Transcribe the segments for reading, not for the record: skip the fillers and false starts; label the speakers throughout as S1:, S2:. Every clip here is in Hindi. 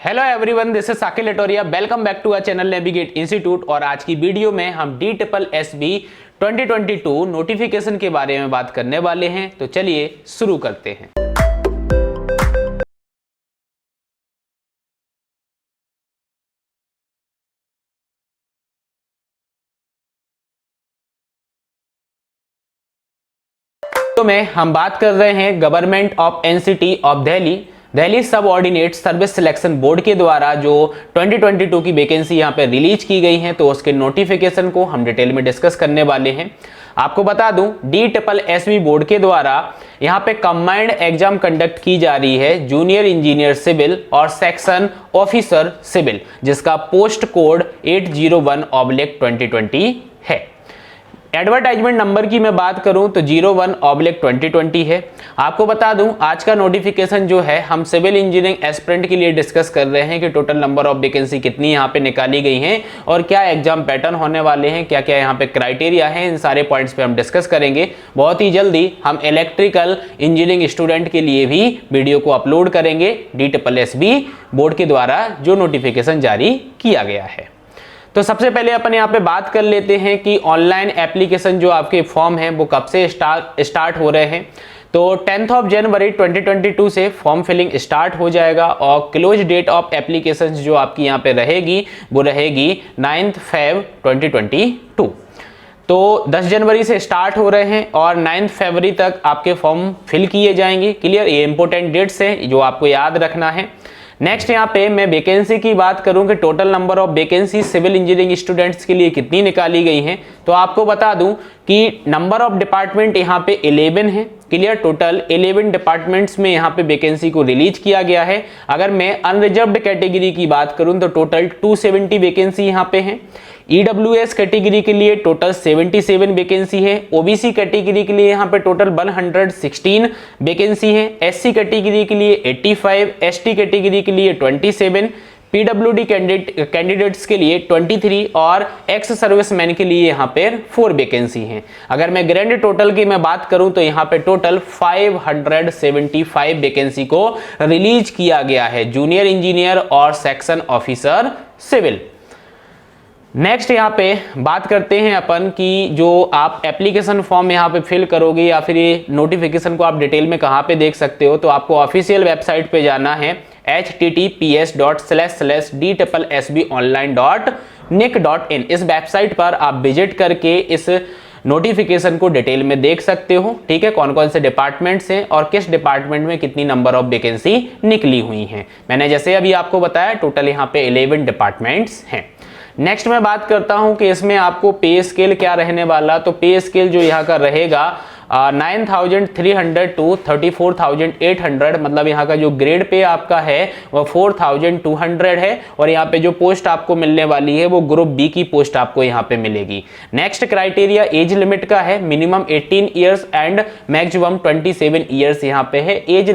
S1: Hello everyone, this is Sakil Latoria. Welcome back to our channel navigate institute. और आज की वीडियो में हम DSSB 2022 नोटिफिकेशन के बारे में बात करने वाले हैं। तो चलिए शुरू करते हैं। तो हम बात कर रहे हैं government of NCT of Delhi सब ऑर्डिनेट सर्विस सिलेक्शन बोर्ड के द्वारा जो 2022 की वैकेंसी यहाँ पे रिलीज की गई है, तो उसके नोटिफिकेशन को हम डिटेल में डिस्कस करने वाले हैं। आपको बता दूं, DSSB बोर्ड के द्वारा यहाँ पे कंबाइंड एग्जाम कंडक्ट की जा रही है जूनियर इंजीनियर सिविल और सेक्शन ऑफिसर सिविल, जिसका पोस्ट कोड 801/2020 है। एडवर्टाइजमेंट नंबर की मैं बात करूं तो 01/2020 है। आपको बता दूं, आज का नोटिफिकेशन जो है हम सिविल इंजीनियरिंग एस्पिरेंट के लिए डिस्कस कर रहे हैं कि टोटल नंबर ऑफ वैकेंसी कितनी यहां पे निकाली गई हैं और क्या एग्जाम पैटर्न होने वाले हैं, क्या क्या यहां पे क्राइटेरिया है, इन सारे पॉइंट्स पे हम डिस्कस करेंगे। बहुत ही जल्दी हम इलेक्ट्रिकल इंजीनियरिंग स्टूडेंट के लिए भी वीडियो को अपलोड करेंगे DSSB बोर्ड के द्वारा जो नोटिफिकेशन जारी किया गया है। तो सबसे पहले अपन यहाँ पे बात कर लेते हैं कि ऑनलाइन एप्लीकेशन जो आपके फॉर्म हैं वो कब से स्टार्ट हो रहे हैं। तो 10 जनवरी 2022 से फॉर्म फिलिंग स्टार्ट हो जाएगा और क्लोज डेट ऑफ एप्लीकेशन जो आपकी यहाँ पे रहेगी वो रहेगी 9 Feb 2022। तो 10 जनवरी से स्टार्ट हो रहे हैं और 9 फरवरी तक आपके फॉर्म फिल किए जाएंगे। क्लियर, ये इंपॉर्टेंट डेट्स हैं जो आपको याद रखना है। नेक्स्ट यहाँ पे मैं वैकेंसी की बात करूं कि total number of vacancy civil engineering students के लिए कितनी निकाली गई हैं, तो आपको बता दूं कि नंबर ऑफ डिपार्टमेंट यहाँ पे 11 है। क्लियर, टोटल 11 डिपार्टमेंट्स में यहाँ पे वैकेंसी को रिलीज किया गया है। अगर मैं अनरिजर्व्ड कैटेगरी की बात करूं तो टोटल 270 वैकेंसी यहाँ पे है। EWS कैटेगरी के लिए टोटल 77 वैकेंसी है। OBC कैटेगरी के लिए यहाँ पे टोटल 116 वैकेंसी है। SC कैटेगरी के लिए 85, ST कैटेगरी के लिए 27, PWD कैंडिडेट्स के लिए 23 और एक्स सर्विसमैन के लिए यहाँ पे 4 वैकेंसी हैं। अगर मैं ग्रैंड टोटल की मैं बात करूं तो यहाँ पे टोटल 575 वैकेंसी को रिलीज किया गया है जूनियर इंजीनियर और सेक्शन ऑफिसर सिविल। नेक्स्ट यहाँ पे बात करते हैं अपन कि जो आप एप्लीकेशन फॉर्म यहाँ पे फिल करोगे या फिर ये नोटिफिकेशन को आप डिटेल में कहाँ पे देख सकते हो, तो आपको ऑफिशियल वेबसाइट पे जाना है https://dssbonline.nic.in। इस वेबसाइट पर आप विजिट करके इस नोटिफिकेशन को डिटेल में देख सकते हो। ठीक है, कौन कौन से डिपार्टमेंट्स हैं और किस डिपार्टमेंट में कितनी नंबर ऑफ वैकेंसी निकली हुई हैं। मैंने जैसे अभी आपको बताया टोटल यहाँ पे 11 डिपार्टमेंट्स हैं। नेक्स्ट मैं बात करता हूं कि इसमें आपको पे स्केल क्या रहने वाला। तो पे स्केल जो यहाँ का रहेगा 9,300 to 34,800, मतलब यहाँ का जो ग्रेड पे आपका है वो 4,200 है। और यहाँ पे जो पोस्ट आपको मिलने वाली है वो ग्रुप बी की पोस्ट आपको यहाँ पे मिलेगी। नेक्स्ट क्राइटेरिया एज लिमिट का है, minimum 18 years and maximum 27 years यहाँ पे है। एज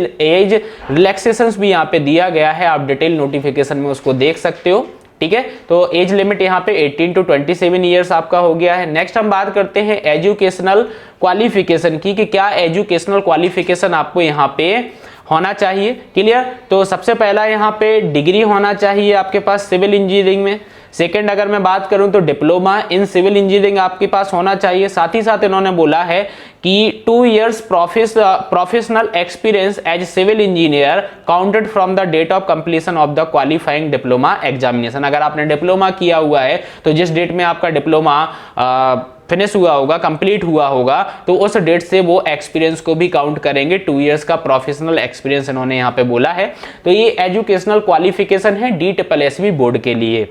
S1: रिलैक्सेशंस भी यहाँ पे दिया गया है, आप डिटेल नोटिफिकेशन में उसको देख सकते हो। ठीक है, तो एज लिमिट यहाँ पे 18 to 27 ईयर्स आपका हो गया है। नेक्स्ट हम बात करते हैं एजुकेशनल क्वालिफिकेशन की कि क्या एजुकेशनल क्वालिफिकेशन आपको यहाँ पे होना चाहिए। क्लियर, तो सबसे पहला यहाँ पे डिग्री होना चाहिए आपके पास सिविल इंजीनियरिंग में। सेकंड अगर मैं बात करूं तो डिप्लोमा इन सिविल इंजीनियरिंग आपके पास होना चाहिए। साथ ही साथ इन्होंने बोला है कि 2 years professional experience as civil engineer counted from the date of completion of the qualifying diploma examination. अगर आपने डिप्लोमा किया हुआ है तो जिस डेट में आपका डिप्लोमा फिनिश हुआ होगा, कंप्लीट हुआ होगा, तो उस डेट से वो एक्सपीरियंस को भी काउंट करेंगे। 2 years का प्रोफेशनल एक्सपीरियंस इन्होंने यहाँ पे बोला है। तो ये एजुकेशनल क्वालिफिकेशन है DSSB बोर्ड के लिए।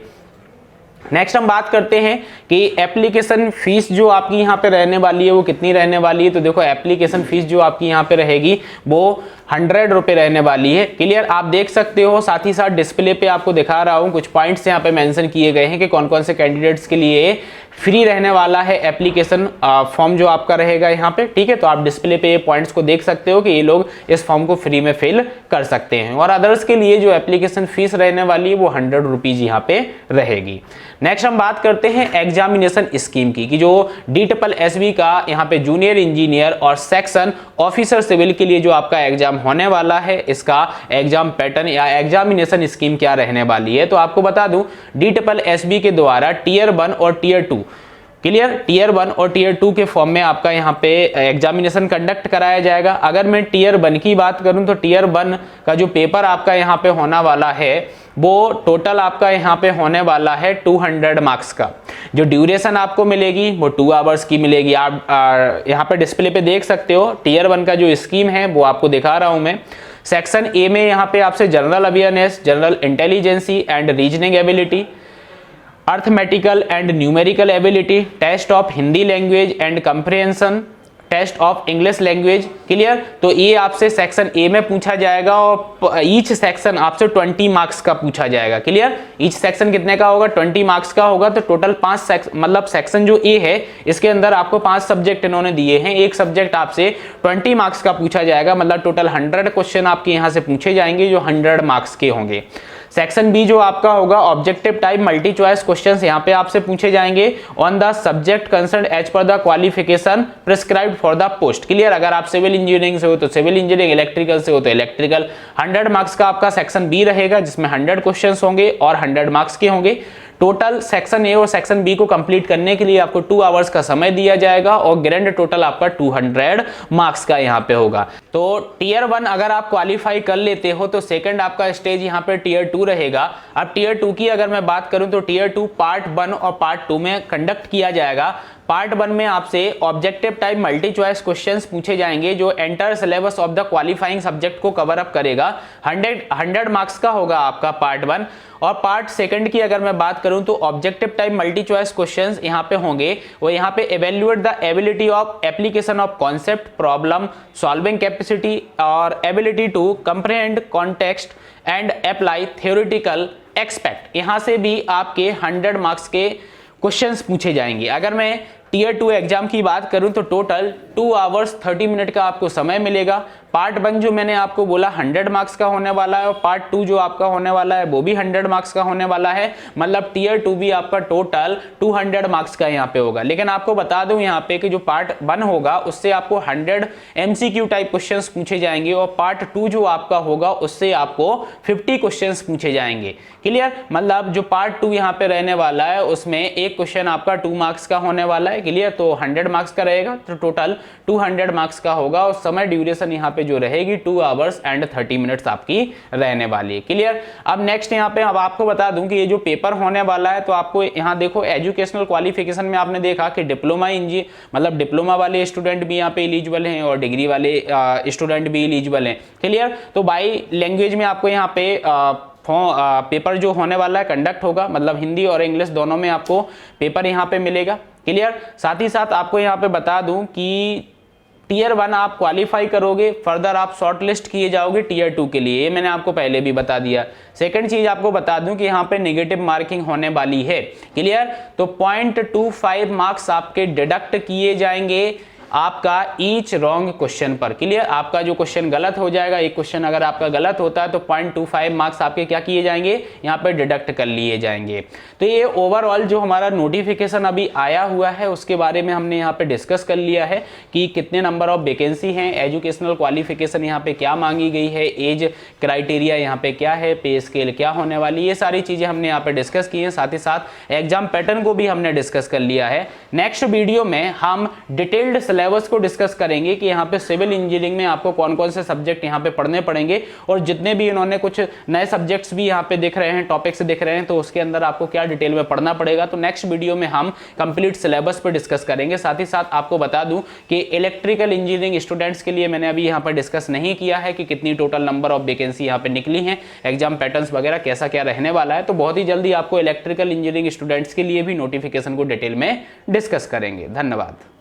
S1: नेक्स्ट हम बात करते हैं कि एप्लीकेशन फीस जो आपकी यहाँ पे रहने वाली है वो कितनी रहने वाली है। तो देखो, एप्लीकेशन फीस जो आपकी यहाँ पे रहेगी वो 100 रुपये रहने वाली है। क्लियर, आप देख सकते हो। साथ ही साथ डिस्प्ले पे आपको दिखा रहा हूँ, कुछ पॉइंट्स यहाँ पे मेंशन किए गए हैं कि कौन कौन से कैंडिडेट्स के लिए फ्री रहने वाला है एप्लीकेशन फॉर्म जो आपका रहेगा यहाँ पे। ठीक है, तो आप डिस्प्ले पे ये पॉइंट्स को देख सकते हो कि ये लोग इस फॉर्म को फ्री में फिल कर सकते हैं। और अदर्स के लिए जो एप्लीकेशन फीस रहने वाली है वो 100 रुपीज यहाँ पे रहेगी। नेक्स्ट हम बात करते हैं एग्जामिनेशन स्कीम की कि जो DSSB का यहाँ पे जूनियर इंजीनियर और सेक्शन ऑफिसर सिविल के लिए जो आपका एग्जाम होने वाला है, इसका एग्जाम पैटर्न या एग्जामिनेशन स्कीम क्या रहने वाली है। तो आपको बता दूं DSSB के द्वारा टीयर 1 और टीयर 2, क्लियर, टीयर 1 और टीयर 2 के फॉर्म में आपका यहाँ पे एग्जामिनेशन कंडक्ट कराया जाएगा। अगर मैं टीयर 1 की बात करूं तो टीयर 1 का जो पेपर आपका यहाँ पे होने वाला है वो टोटल आपका यहाँ पे होने वाला है 200 मार्क्स का। जो ड्यूरेशन आपको मिलेगी वो 2 आवर्स की मिलेगी। आप यहाँ पे डिस्प्ले पे देख सकते हो टीयर 1 का जो स्कीम है वो आपको दिखा रहा हूं मैं। सेक्शन ए में यहाँ पे आपसे general awareness, general intelligence and reasoning ability, arithmetical and numerical ability, test of Hindi language and comprehension, test of English language, clear. तो ये आपसे सेक्शन ए में पूछा जाएगा और ईच सेक्शन आपसे 20 मार्क्स का पूछा जाएगा, क्लियर। ईच सेक्शन कितने का होगा, 20 मार्क्स का होगा। तो टोटल 5 सेक्शन, मतलब सेक्शन जो ए है इसके अंदर आपको 5 सब्जेक्ट इन्होंने दिए हैं, एक सब्जेक्ट आपसे 20 मार्क्स का पूछा जाएगा, मतलब टोटल 100 क्वेश्चन आपके यहाँ से पूछे जाएंगे जो 100 मार्क्स के होंगे। सेक्शन बी जो आपका होगा objective type multi choice questions यहाँ पे आपसे पूछे जाएंगे on the subject concern as per the qualification prescribed for the post, clear. अगर आप सिविल इंजीनियरिंग से हो तो सिविल इंजीनियरिंग, इलेक्ट्रिकल से हो तो इलेक्ट्रिकल। 100 मार्क्स का आपका सेक्शन बी रहेगा जिसमें 100 क्वेश्चंस होंगे और 100 मार्क्स के होंगे। टोटल सेक्शन ए और सेक्शन बी को कंप्लीट करने के लिए आपको 2 आवर्स का समय दिया जाएगा और ग्रैंड टोटल आपका 200 मार्क्स का यहाँ पे होगा। तो टीयर 1 अगर आप क्वालिफाई कर लेते हो तो सेकंड आपका स्टेज यहाँ पे टीयर 2 रहेगा। अब टीयर 2 की अगर मैं बात करूं तो टीयर 2 पार्ट 1 और पार्ट 2 में कंडक्ट किया जाएगा। पार्ट 1 में आपसे objective type multi choice questions पूछे जाएंगे जो entire syllabus of the qualifying subject को कवर अप करेगा। 100 मार्क्स का होगा आपका पार्ट 1। और पार्ट सेकंड की अगर मैं बात करूं तो objective type multi choice questions यहां पे होंगे, वो यहां पे evaluate the ability of application of concept, problem solving capacity और ability to comprehend context and apply theoretical expect. यहां से भी आपके 100 मार्क्स के क्वेश्चंस पूछे जाएंगे। अगर मैं टीयर 2 एग्जाम की बात करूं तो टोटल 2 आवर्स 30 मिनट का आपको समय मिलेगा। पार्ट 1 जो मैंने आपको बोला 100 मार्क्स का होने वाला है और पार्ट 2 जो आपका होने वाला है वो भी 100 मार्क्स का होने वाला है, मतलब टीयर 2 भी आपका टोटल 200 मार्क्स का यहाँ पे होगा। लेकिन आपको बता दूं यहाँ पे कि जो पार्ट 1 होगा उससे आपको 100 MCQ टाइप क्वेश्चंस पूछे जाएंगे और पार्ट 2 जो आपका होगा उससे आपको 50 क्वेश्चंस पूछे जाएंगे, क्लियर। मतलब जो पार्ट 2 यहाँ पे रहने वाला है उसमें एक क्वेश्चन आपका 2 मार्क्स का होने वाला है, क्लियर। तो 100 मार्क्स का रहेगा तो टोटल 200 मार्क्स का होगा और समय ड्यूरेशन यहाँ पे जो रहेगी 2 आवर्स एंड 30 मिनट्स आपकी रहने वाली है, क्लियर। अब नेक्स्ट यहाँ पे अब आपको बता दूं कि ये जो पेपर होने वाला है तो आपको यहाँ देखो एजुकेशनल क्वालिफिकेशन में आपने देखा कि डिप्लोमा मतलब डिप्लोमा वाले स्टूडेंट भी यहाँ पे एलिजिबल हैं और डिग्री वाले स्टूडेंट भी एलिजिबल हैं, क्लियर। तो बाई लैंग्वेज में आपको यहाँ पे पेपर जो होने वाला है कंडक्ट होगा, मतलब हिंदी और इंग्लिश दोनों में आपको पेपर यहाँ पे मिलेगा, क्लियर। साथ ही साथ आपको यहाँ पे बता दूं कि टीयर 1 आप क्वालिफाई करोगे, फर्दर आप शॉर्ट लिस्ट किए जाओगे टीयर 2 के लिए, ये मैंने आपको पहले भी बता दिया। सेकंड चीज आपको बता दूं कि यहाँ पे नेगेटिव मार्किंग होने वाली है, क्लियर। तो 0.25 मार्क्स आपके डिडक्ट किए जाएंगे आपका ईच रॉन्ग क्वेश्चन पर, क्लियर। आपका जो क्वेश्चन गलत हो जाएगा, एक क्वेश्चन अगर आपका गलत होता है तो 0.25 मार्क्स आपके क्या किए जाएंगे, यहाँ पे डिडक्ट कर लिए जाएंगे। तो ये ओवरऑल जो हमारा नोटिफिकेशन अभी आया हुआ है उसके बारे में हमने यहाँ पे डिस्कस कर लिया है कि कितने नंबर ऑफ वैकेंसी हैं, एजुकेशनल क्वालिफिकेशन यहाँ पे क्या मांगी गई है, एज क्राइटेरिया यहाँ पे क्या है, पे स्केल क्या होने वाली, ये सारी चीजें हमने यहाँ पे डिस्कस की है। साथ ही साथ एग्जाम पैटर्न को भी हमने डिस्कस कर लिया है। नेक्स्ट वीडियो में हम डिटेल्ड सिलेबस को डिस्कस करेंगे कि यहाँ पे सिविल इंजीनियरिंग में आपको कौन कौन से सब्जेक्ट यहाँ पे पढ़ने पड़ेंगे और जितने भी इन्होंने कुछ नए सब्जेक्ट्स भी यहाँ पे दिख रहे हैं, टॉपिक्स दिख रहे हैं, तो उसके अंदर आपको क्या डिटेल में पढ़ना पड़ेगा। तो नेक्स्ट वीडियो में हम कंप्लीट सिलेबस पर डिस्कस करेंगे। साथ ही साथ आपको बता दूं कि इलेक्ट्रिकल इंजीनियरिंग स्टूडेंट्स के लिए मैंने अभी यहाँ पर डिस्कस नहीं किया है कि कितनी टोटल नंबर ऑफ वैकेंसी यहाँ पे निकली है, एग्जाम पैटर्न्स वगैरह कैसा क्या रहने वाला है। तो बहुत ही जल्दी आपको इलेक्ट्रिकल इंजीनियरिंग स्टूडेंट्स के लिए भी नोटिफिकेशन को डिटेल में डिस्कस करेंगे। धन्यवाद।